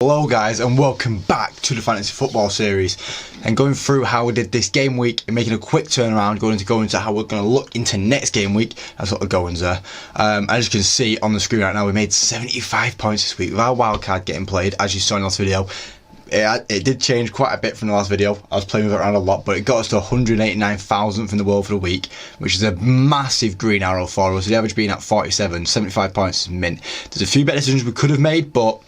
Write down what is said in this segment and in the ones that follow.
Hello guys and welcome back to the Fantasy Football series, and going through how we did this game week and making a quick turnaround, going into how we're going to look into next game week. That's what the goings there. As you can see on the screen right now, we made 75 points this week with our wildcard getting played, as you saw in the last video. It did change quite a bit from the last video. I was playing with it around a lot, but it got us to 189,000th in the world for the week, which is a massive green arrow for us. The average being at 47, 75 points is mint. There's a few better decisions we could have made, but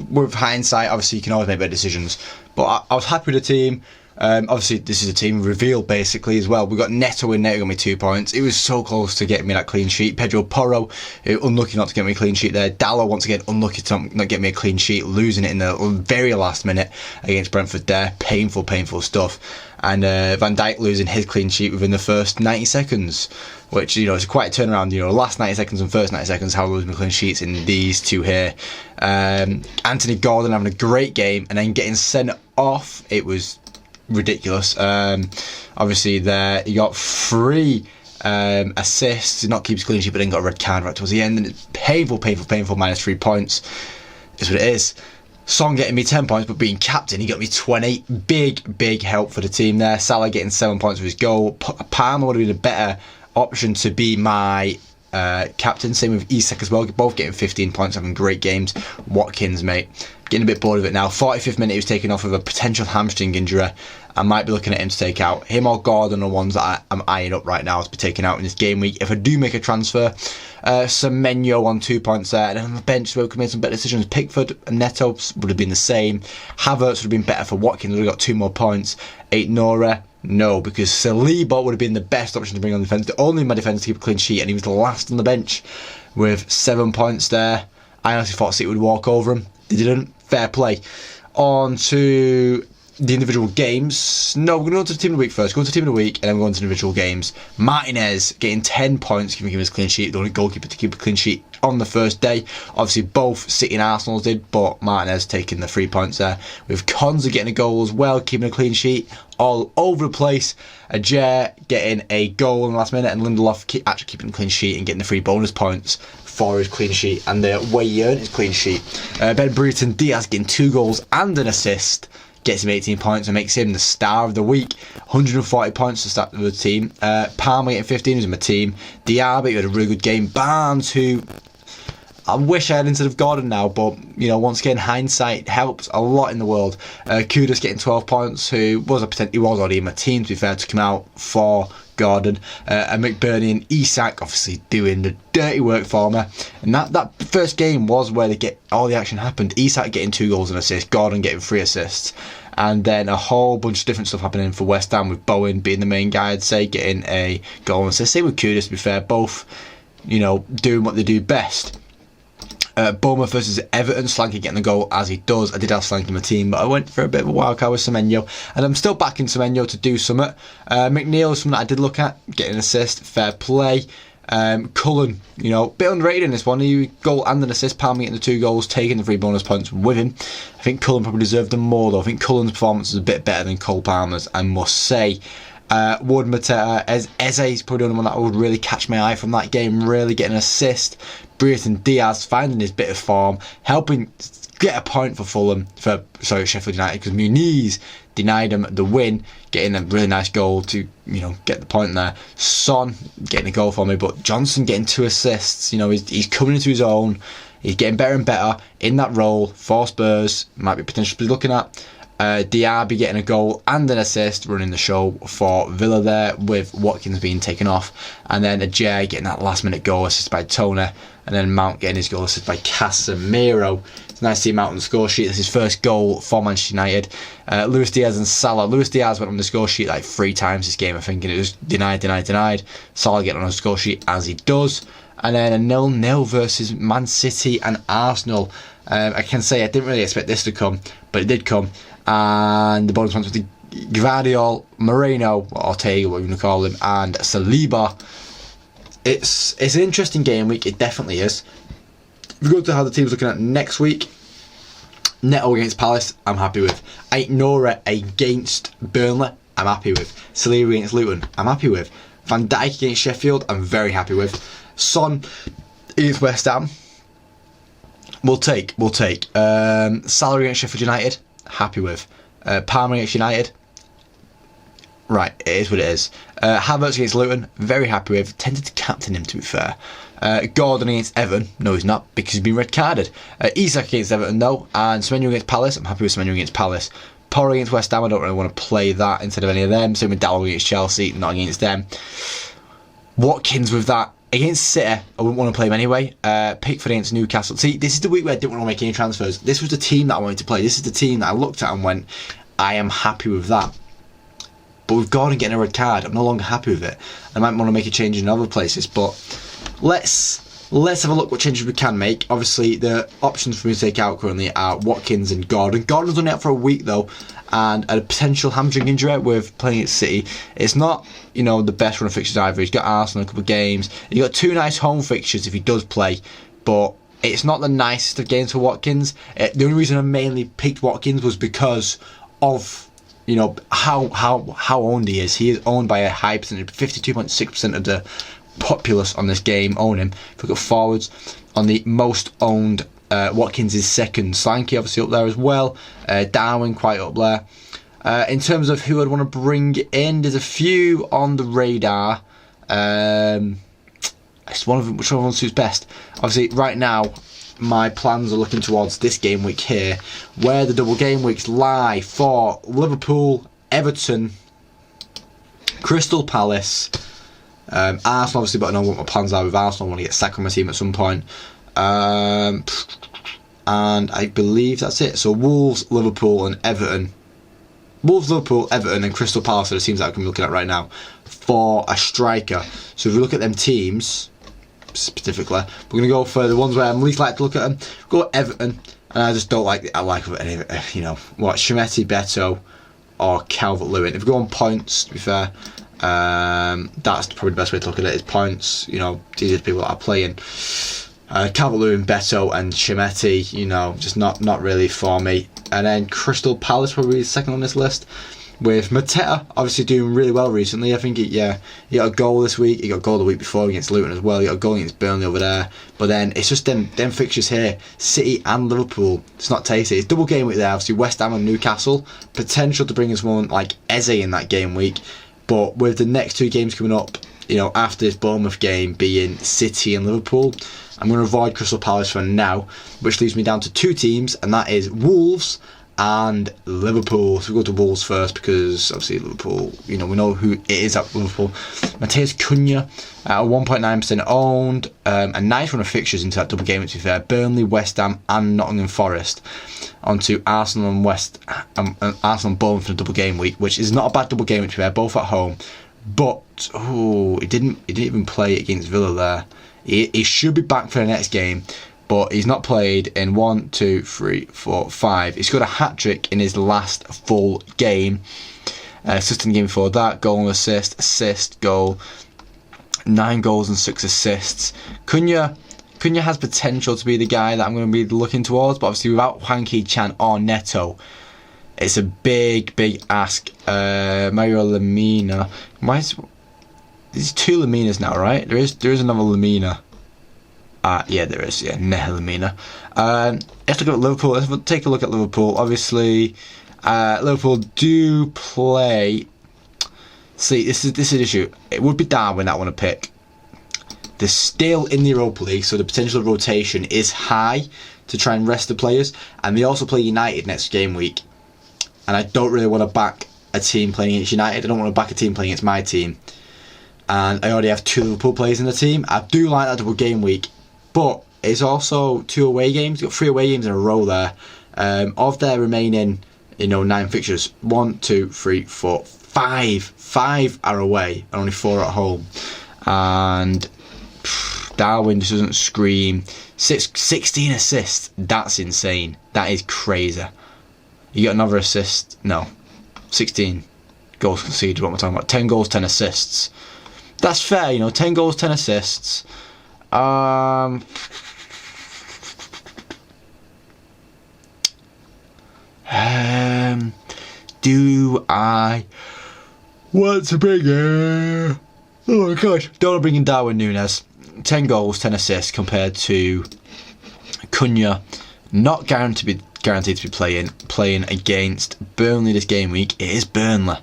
with hindsight, obviously you can always make better decisions. But I was happy with the team. Obviously this is a team reveal basically as well. We got Neto in. Neto got me 2 points. It was so close to getting me that clean sheet. Pedro Porro, unlucky not to get me a clean sheet there. Dallo once again unlucky to not get me a clean sheet, losing it in the very last minute against Brentford there. Painful stuff. And Van Dijk losing his clean sheet within the first 90 seconds, which, you know, it's quite a turnaround. You know, last 90 seconds and first 90 seconds, how losing my clean sheets in these two here. Anthony Gordon having a great game and then getting sent off. It was ridiculous. Obviously there he got 3 assists, did not keep his clean sheet, but then got a red card right towards the end, and it's painful, -3 points is what it is. Son getting me 10 points, but being captain, he got me 20. Big help for the team there. Salah getting 7 points for his goal. Palmer would have been a better option to be my captain. Same with Isak as well, both getting 15 points, having great games. Watkins, mate, getting a bit bored of it now. 45th minute, he was taken off with a potential hamstring injury. I might be looking at him to take out. Him or Gordon are ones that I'm eyeing up right now to be taken out in this game week if I do make a transfer. Semenyo on 2 points there, and on the bench we could make some better decisions. Pickford and Neto would have been the same. Havertz would have been better for Watkins, would have got 2 more points. Nora, no, because Saliba would have been the best option to bring on defence. The only in my defence to keep a clean sheet, and he was the last on the bench with 7 points there. I honestly thought City would walk over him. They didn't. Fair play. On to the individual games. No, we're going to go to the team of the week first. Go to the team of the week and then we're going to the individual games. Martinez getting 10 points, giving him his clean sheet. The only goalkeeper to keep a clean sheet on the first day. Obviously both City and Arsenal did, but Martinez taking the 3 points there. With Konza getting a goal as well, keeping a clean sheet all over the place. Ajer getting a goal in the last minute, and Lindelof actually keeping a clean sheet and getting the 3 bonus points for his clean sheet and the way he earned his clean sheet. Ben Brereton Diaz getting 2 goals and an assist, gets him 18 points and makes him the star of the week. 140 points to start with the team. Palmer getting 15, who's in my team. Diaby had a really good game. Barnes, who I wish I had instead of Gordon now, but, you know, once again, hindsight helps a lot in the world. Kudus getting 12 points, who was already in my team, to be fair, to come out for Gordon. And McBurney and Isak obviously doing the dirty work for me. And that first game was where all the action happened. Isak getting 2 goals and assists, Gordon getting 3 assists. And then a whole bunch of different stuff happening for West Ham, with Bowen being the main guy, I'd say, getting a goal and assist. Same with Kudus, to be fair, both, you know, doing what they do best. Bournemouth versus Everton, Slanky getting the goal as he does. I did have Slanky in my team, but I went for a bit of a wildcard with Semenyo, and I'm still backing Semenyo to do something. McNeil is something that I did look at, getting an assist, fair play. Cullen, you know, bit underrated in this one. He goal and an assist. Palmer getting the 2 goals, taking the 3 bonus points with him. I think Cullen probably deserved them more though. I think Cullen's performance was a bit better than Cole Palmer's, I must say. Wood Mateta, Eze is probably the one that would really catch my eye from that game, really getting an assist. Brereton Diaz finding his bit of form, helping get a point for Sheffield United, because Muniz denied him the win, getting a really nice goal to, you know, get the point there. Son getting a goal for me, but Johnson getting 2 assists. You know, he's coming into his own. He's getting better and better in that role for Spurs. Might be potentially looking at. Diaby getting a goal and an assist, running the show for Villa there, with Watkins being taken off. And then Ajer getting that last minute goal, assisted by Tony. And then Mount getting his goal, assisted by Casemiro. It's nice to see Mount on the score sheet. That's his first goal for Manchester United. Luis Diaz and Salah. Luis Diaz went on the score sheet like 3 times this game, I think, and it was denied. Salah getting on the score sheet as he does. And then a 0-0 versus Man City and Arsenal. I can say I didn't really expect this to come, but it did come. And the bonus points with the Gvardiol, Moreno, Ortega, what you want to call him, and Saliba. It's an interesting game week, it definitely is. If we go to how the team's looking at next week, Neto against Palace, I'm happy with. Nora against Burnley, I'm happy with. Saliba against Luton, I'm happy with. Van Dijk against Sheffield, I'm very happy with. Son against West Ham, We'll take. Salary against Sheffield United, happy with. Palmer against United, right, it is what it is. Havertz against Luton, very happy with. Tended to captain him, to be fair. Gordon against Everton, no he's not, because he's been red carded. Isak against Everton, no. And Semenyo against Palace, I'm happy with Semenyo against Palace. Porro against West Ham, I don't really want to play that instead of any of them. Same with Dallow against Chelsea, not against them. Watkins with that. Against City, I wouldn't want to play him anyway. Pickford against Newcastle. See, this is the week where I didn't want to make any transfers. This was the team that I wanted to play. This is the team that I looked at and went, I am happy with that. But with Gordon getting a red card, I'm no longer happy with it. I might want to make a change in other places, but let's have a look what changes we can make. Obviously, the options for me to take out currently are Watkins and Gordon. Gordon's only out for a week though, and a potential hamstring injury with playing at City. It's not, the best run of fixtures either. He's got Arsenal a couple of games. He's got 2 nice home fixtures if he does play, but it's not the nicest of games for Watkins. The only reason I mainly picked Watkins was because of how owned he is. He is owned by a high percentage, 52.6% of the populace on this game own him. If we look at forwards, on the most owned, Watkins is second. Slanky obviously up there as well. Darwin quite up there. In terms of who I'd want to bring in, there's a few on the radar. It's which one suits best. Obviously, right now, my plans are looking towards this game week here, where the double game weeks lie for Liverpool, Everton, Crystal Palace, Arsenal obviously, but I know what my plans are with Arsenal. I want to get sacked from my team at some point. And I believe that's it. So Wolves, Liverpool and Everton. Wolves, Liverpool, Everton and Crystal Palace are the teams that I can be looking at right now for a striker. So if we look at them teams specifically, we're going to go for the ones where I'm least likely to look at them. Go Everton, and I just don't like I like any, Shemetti, Beto or Calvert-Lewin. If we go on points, to be fair, that's probably the best way to look at it, is points. These are the people that are playing. Calvert-Lewin, Beto and Shemetti, just not really for me. And then Crystal Palace probably second on this list, with Mateta obviously doing really well recently. I think he got a goal this week. He got a goal the week before against Luton as well. He got a goal against Burnley over there. But then it's just them fixtures here, City and Liverpool. It's not tasty. It's double game week there. Obviously West Ham and Newcastle. Potential to bring us one like Eze in that game week. But with the next 2 games coming up, after this Bournemouth game being City and Liverpool, I'm going to avoid Crystal Palace for now, which leaves me down to 2 teams, and that is Wolves and Liverpool. So we'll go to Wolves first, because obviously Liverpool, we know who it is at Liverpool. Mateus Cunha at 1.9% owned. A nice run of fixtures into that double game, to be fair. Burnley, West Ham and Nottingham Forest. Onto Arsenal and Arsenal and Bournemouth for the double game week, which is not a bad double game, to be fair, both at home. But he didn't even play against Villa there. He should be back for the next game, but he's not played in 1, 2, 3, 4, 5. He scored a hat-trick in his last full game. Assist in the game before that, goal and assist, goal. 9 goals and 6 assists. Cunha has potential to be the guy that I'm going to be looking towards, but obviously without Hwang Hee-chan or Neto, it's a big ask. Mario Lemina. There's 2 Laminas now, right? There is another Lamina. Yeah, there is. Yeah, Nehe Lamina. Let's look at Liverpool. Let's take a look at Liverpool. Obviously, Liverpool do play. See, this is the issue. It would be Darwin that I want to pick. They're still in the Europa League, so the potential of rotation is high to try and rest the players. And they also play United next game week. And I don't really want to back a team playing against United. I don't want to back a team playing against my team. And I already have 2 Liverpool players in the team. I do like that double game week, but it's also 2 away games. You've got 3 away games in a row there. Of their remaining, 9 fixtures, 1, 2, 3, 4, 5. 5 are away and only 4 at home. And Darwin just doesn't scream. 16 assists. That's insane. That is crazy. You got another assist? No. 16 goals conceded. What am I talking about? 10 goals, 10 assists. That's fair, 10 goals, 10 assists. Do I want to bring in... Oh my gosh. Don't want to bring in Darwin Núñez. 10 goals, 10 assists compared to Cunha, not guaranteed to be playing against Burnley this game week. It is Burnley.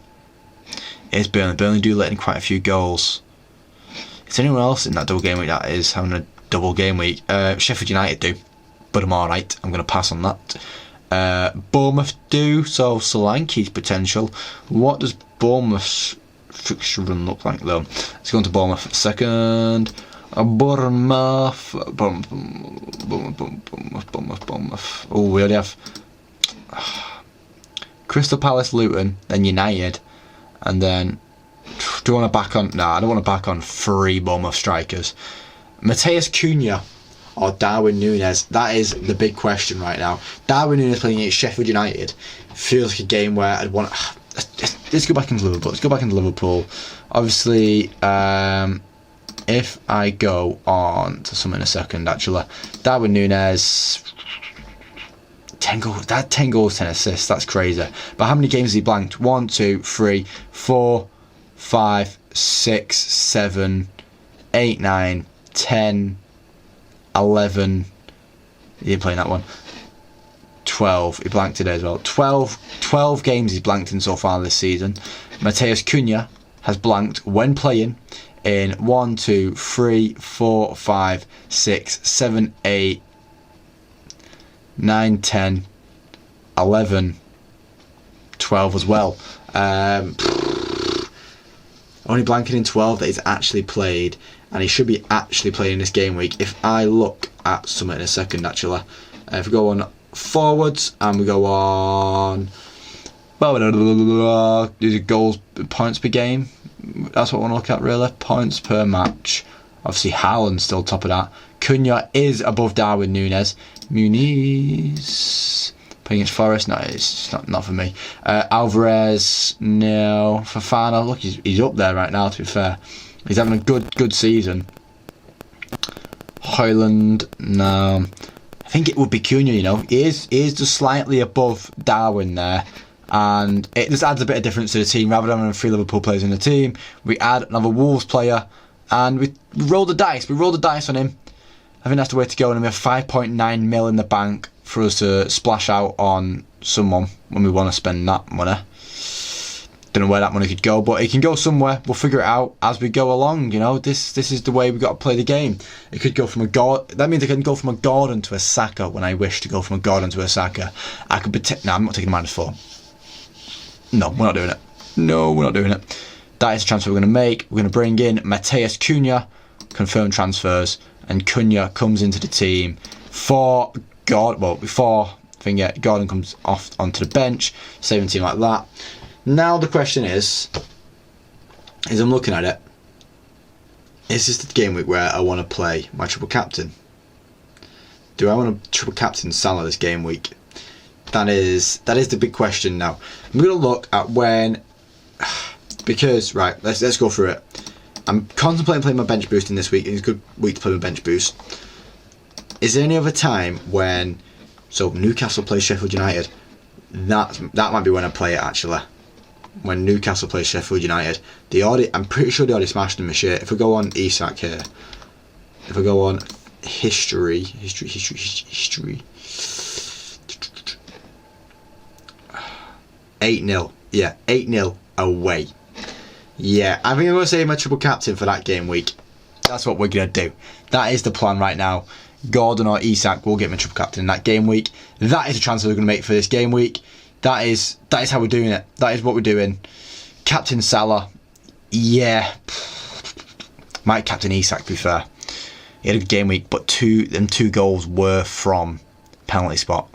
Burnley do let in quite a few goals. Is there anyone else in that double game week that is having a double game week? Sheffield United do, but I'm alright. I'm going to pass on that. Bournemouth do, so Solanke's potential. What does Bournemouth's fixture run look like though? Let's go on to Bournemouth second. Bournemouth. Oh, we already have Crystal Palace, Luton, then United, and then do you want to back on? Nah, I don't want to back on 3 Bournemouth strikers. Matheus Cunha or Darwin Núñez? That is the big question right now. Darwin Núñez playing against Sheffield United feels like a game where I'd want. Let's go back into Liverpool. Obviously, if I go on to something in a second, actually, Darwin Núñez, 10 goals, 10 assists, that's crazy. But how many games has he blanked? 1, 2, 3, 4, 5, 6, 7, 8, 9, 10, 11. He didn't play in that one. 12. He blanked today as well. 12 games he's blanked in so far this season. Matheus Cunha has blanked when playing in 1, 2, 3, 4, 5, 6, 7, 8, 9, 10, 11, 12 as well. Only blanking in 12 that he's actually played, and he should be actually playing this game week. If I look at something in a second, actually, if we go on forwards and we go on, these are goals, points per game. That's what I want to look at really. Points per match. Obviously Haaland's still top of that. Cunha is above Darwin Núñez. Muniz playing against Forest. No, it's not for me. Alvarez, no. Fofana, look, he's up there right now. To be fair, he's having a good season. Højlund, no. I think it would be Cunha. You know, he is just slightly above Darwin there. And it just adds a bit of difference to the team. Rather than having 3 Liverpool players in the team, we add another Wolves player, and we roll the dice. We roll the dice on him. I think that's the way to go. And we have 5.9 mil in the bank for us to splash out on someone when we want to spend that money. Don't know where that money could go, but it can go somewhere. We'll figure it out as we go along. You know, this is the way we got to play the game. It could go from that means I can go from a Gordon to a Saka when I wish to go from a Gordon to a Saka. I could I'm not taking -4. No, we're not doing it. That is the transfer we're going to make. We're going to bring in Matheus Cunha, confirm transfers, and Cunha comes into the team before Gordon comes off onto the bench, saving team like that. Now the question is I'm looking at it, is this the game week where I want to play my triple captain? Do I want to triple captain Salah this game week? That is the big question now. I'm going to look at when, because right, let's go through it. I'm contemplating playing my bench boost in this week. It's a good week to play my bench boost. Is there any other time when, so Newcastle plays Sheffield United? That might be when I play it actually. When Newcastle plays Sheffield United, I'm pretty sure they already smashed them this shit. If we go on Isak here, if I go on history. 8-0. Yeah, 8-0 away. Yeah, I think I'm going to say my triple captain for that game week. That's what we're going to do. That is the plan right now. Gordon or Isak will get my triple captain in that game week. That is the transfer we're going to make for this game week. That is how we're doing it. That is what we're doing. Captain Salah. Yeah. Might captain Isak, to be fair. He had a good game week, but 2 goals were from penalty spot.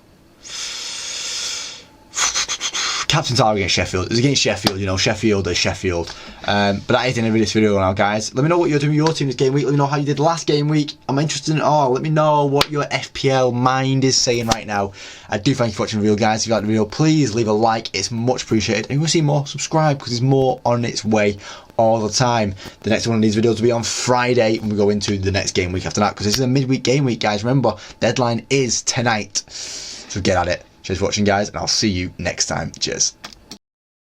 Captain Salah against Sheffield. It's against Sheffield, you know. Sheffield is Sheffield. But that is the end of this video now, guys. Let me know what you're doing with your team this game week. Let me know how you did last game week. I'm interested in it all. Let me know what your FPL mind is saying right now. I do thank you for watching the video, guys. If you liked the video, please leave a like. It's much appreciated. And if you want to see more, subscribe, because there's more on its way all the time. The next one of these videos will be on Friday when we go into the next game week after that, because this is a midweek game week, guys. Remember, deadline is tonight. So get at it. Cheers for watching, guys, and I'll see you next time. Cheers.